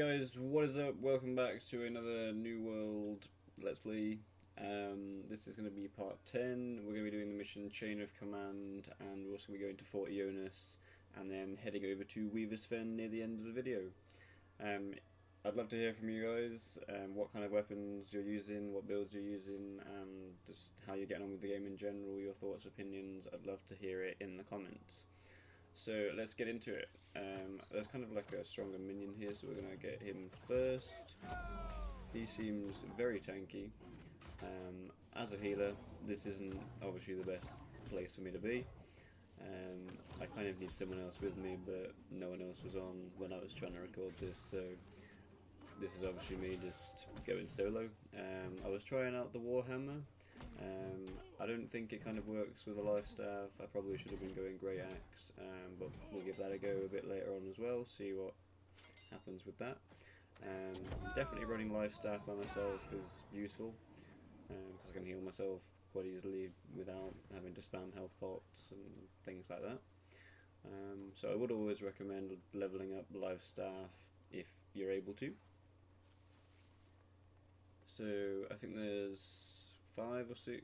guys, what is up? Welcome back to another New World Let's Play. This is going to be part 10. We're going to be doing the mission Chain of Command, and we're also going to be going to Fort Ionis, and then heading over to Weaver's Fen near the end of the video. I'd love to hear from you guys, what kind of weapons you're using, what builds you're using, and just how you're getting on with the game in general, your thoughts, opinions. I'd love to hear it in the comments. So let's get into it. There's kind of like a stronger minion here, so we're going to get him first. He seems very tanky. As a healer, this isn't obviously the best place for me to be. I kind of need someone else with me, but no one else was on when I was trying to record this, so this is obviously me just going solo. I was trying out the Warhammer. I don't think it kind of works with a life staff. I probably should have been going Grey Axe, but we'll give that a go a bit later on as well, see what happens with that. Definitely running life staff by myself is useful, because I can heal myself quite easily without having to spam health pots and things like that. So I would always recommend leveling up life staff if you're able to. So I think there's 5 or 6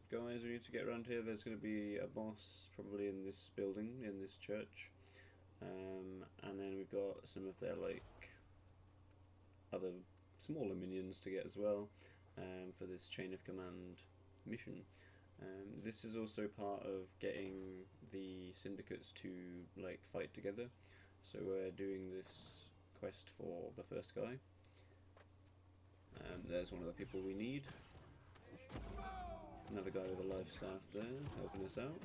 guys we need to get around here. There's going to be a boss probably in this building, in this church, and then we've got some of their like other smaller minions to get as well, for this Chain of Command mission. This is also part of getting the syndicates to like fight together, so we're doing this quest for the first guy. There's one of the people we need. Another guy with a life staff there, helping us out.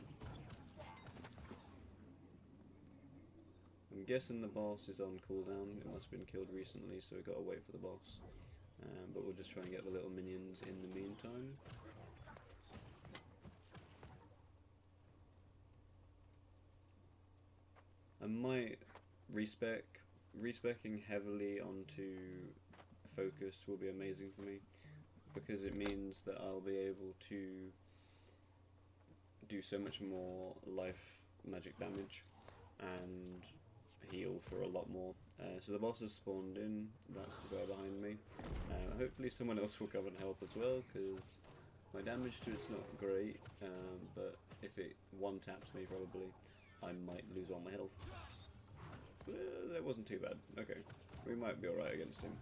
I'm guessing the boss is on cooldown. It must have been killed recently, so we've got to wait for the boss. But we'll just try and get the little minions in the meantime. I might respecking heavily onto focus will be amazing for me, because it means that I'll be able to do so much more life magic damage and heal for a lot more. So the boss has spawned in, that's the guy behind me. Hopefully someone else will come and help as well, because my damage to it's not great, but if it one-taps me probably, I might lose all my health. That wasn't too bad. Okay, we might be alright against him.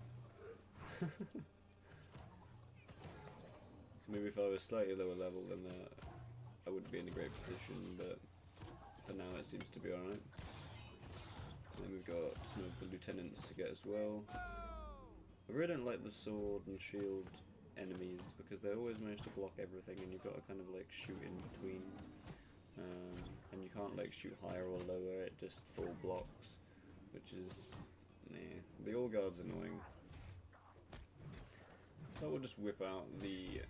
Maybe if I was slightly lower level, then I wouldn't be in a great position, but for now it seems to be alright. Then we've got some of the lieutenants to get as well. I really don't like the sword and shield enemies, because they always manage to block everything, and you've got to kind of like shoot in between. And you can't like shoot higher or lower, it just full blocks, which is, the All Guard's annoying. So we'll just whip out the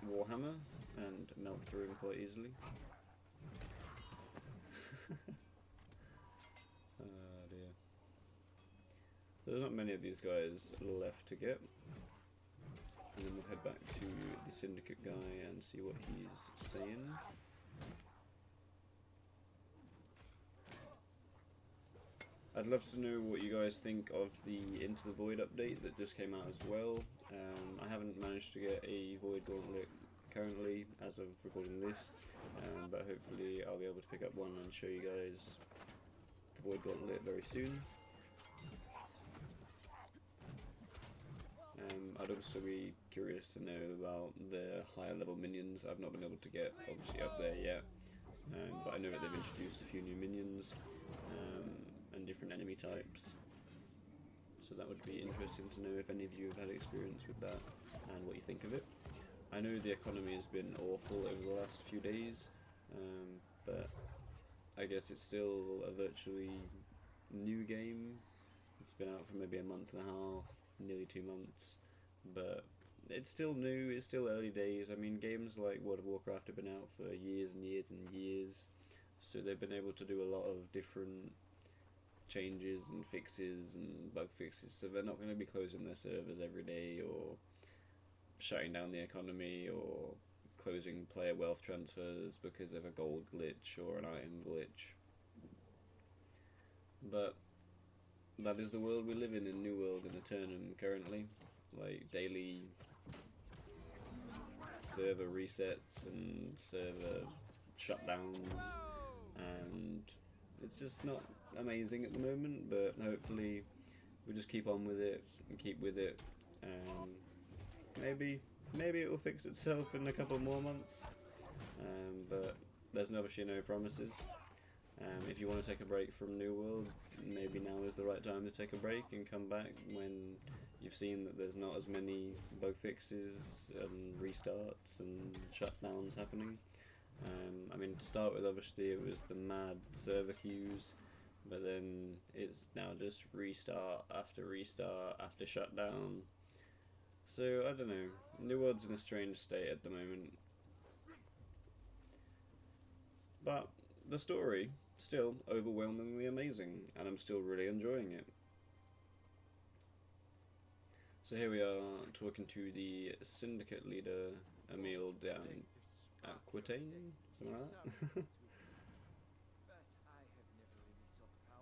Warhammer and melt through him quite easily. Oh dear. So there's not many of these guys left to get. And then we'll head back to the Syndicate guy and see what he's saying. I'd love to know what you guys think of the Into the Void update that just came out as well. I haven't managed to get a Void Gauntlet currently as of recording this, but hopefully I'll be able to pick up one and show you guys the Void Gauntlet very soon. I'd also be curious to know about the higher level minions. I've not been able to get obviously up there yet, but I know that they've introduced a few new minions and different enemy types. So that would be interesting to know if any of you have had experience with that and what you think of it. I know the economy has been awful over the last few days, but I guess it's still a virtually new game. It's been out for maybe a month and a half, nearly 2 months, but it's still new, it's still early days. I mean, games like World of Warcraft have been out for years and years and years, so they've been able to do a lot of different changes and fixes and bug fixes, so they're not going to be closing their servers every day or shutting down the economy or closing player wealth transfers because of a gold glitch or an item glitch. But that is the world we live in New World in Eternum currently. Like, daily server resets and server shutdowns, and it's just not amazing at the moment, but hopefully we'll just keep on with it and keep with it. Maybe it will fix itself in a couple more months, but there's obviously no promises. If you want to take a break from New World, maybe now is the right time to take a break and come back when you've seen that there's not as many bug fixes and restarts and shutdowns happening. I mean, to start with, obviously it was the mad server queues, but then it's now just restart after shutdown. So I don't know, New World's in a strange state at the moment, but the story still overwhelmingly amazing, and I'm still really enjoying it. So here we are talking to the syndicate leader, Emil Dan Aquitaine, something like that.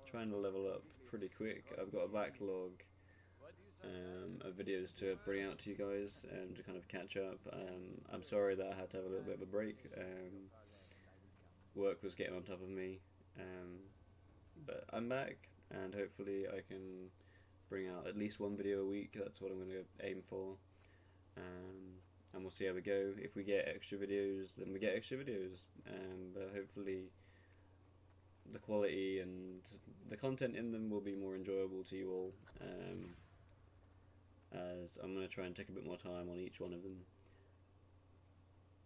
Trying to level up pretty quick. I've got a backlog of videos to bring out to you guys and to kind of catch up. I'm sorry that I had to have a little bit of a break. Work was getting on top of me, but I'm back, and hopefully I can bring out at least one video a week. That's what I'm going to aim for, and we'll see how we go. If we get extra videos, then we get extra videos, but hopefully the quality and the content in them will be more enjoyable to you all, as I'm going to try and take a bit more time on each one of them.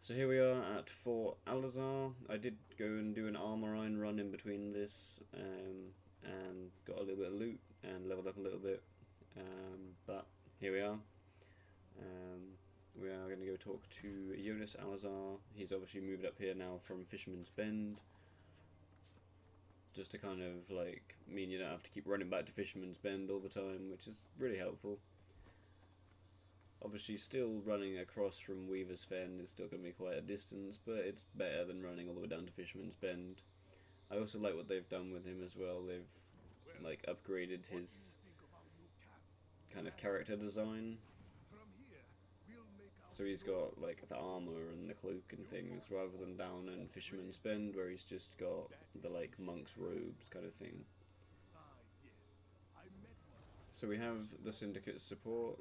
So here we are at Fort Alazar. I did go and do an Armorine run in between this, and got a little bit of loot and leveled up a little bit, but here we are. We are going to go talk to Jonas Alazar. He's obviously moved up here now from Fisherman's Bend, just to kind of like mean you don't have to keep running back to Fisherman's Bend all the time, which is really helpful. Obviously still running across from Weaver's Fen is still going to be quite a distance, but it's better than running all the way down to Fisherman's Bend. I also like what they've done with him as well. They've like upgraded his kind of character design. So he's got like the armor and the cloak and things, rather than down in Fisherman's Bend where he's just got the like monk's robes kind of thing. So we have the Syndicate support,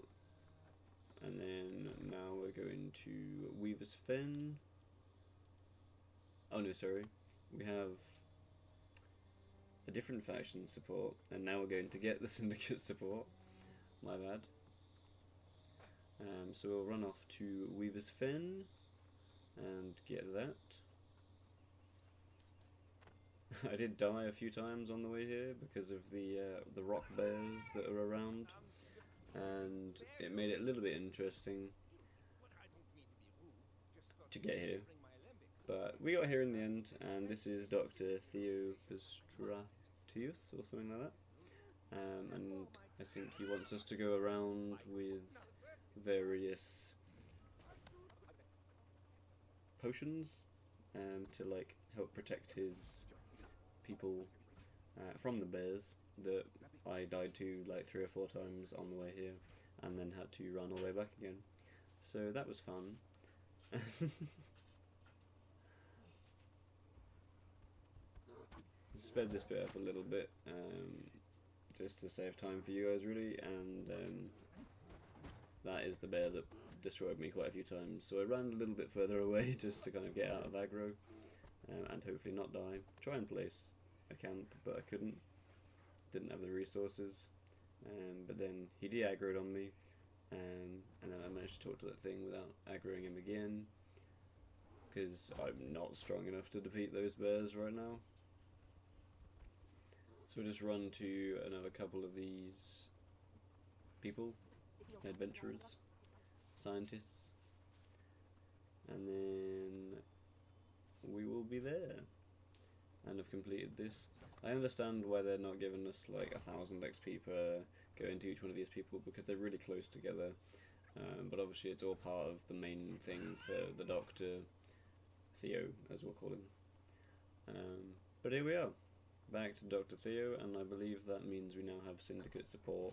and then now we're going to Weaver's Fen. Oh no, sorry. We have a different faction support, and now we're going to get the Syndicate support. My bad. So we'll run off to Weaver's Fen and get that. I did die a few times on the way here because of the rock bears that are around, and it made it a little bit interesting to get here. But we got here in the end, and this is Dr. Theo Pastratius or something like that. And I think he wants us to go around with various potions to like help protect his people from the bears that I died to like 3 or 4 times on the way here, and then had to run all the way back again. So that was fun. Sped this bit up a little bit just to save time for you guys really, and that is the bear that destroyed me quite a few times, so I ran a little bit further away just to kind of get out of aggro and hopefully not die. Try and place a camp, but I couldn't. Didn't have the resources, but then he de-aggroed on me, and then I managed to talk to that thing without aggroing him again, because I'm not strong enough to defeat those bears right now. So we'll just run to another couple of these people, adventurers, scientists, and then we will be there and have completed this. I understand why they're not giving us like 1,000 XP per going to each one of these people, because they're really close together, but obviously it's all part of the main thing for the Doctor, Theo as we'll call him. But here we are, back to Dr. Theo, and I believe that means we now have Syndicate support,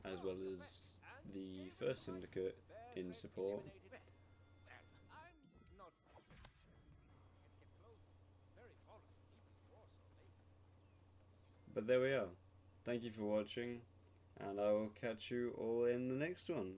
as well as the first Syndicate in support. But there we are. Thank you for watching, and I will catch you all in the next one.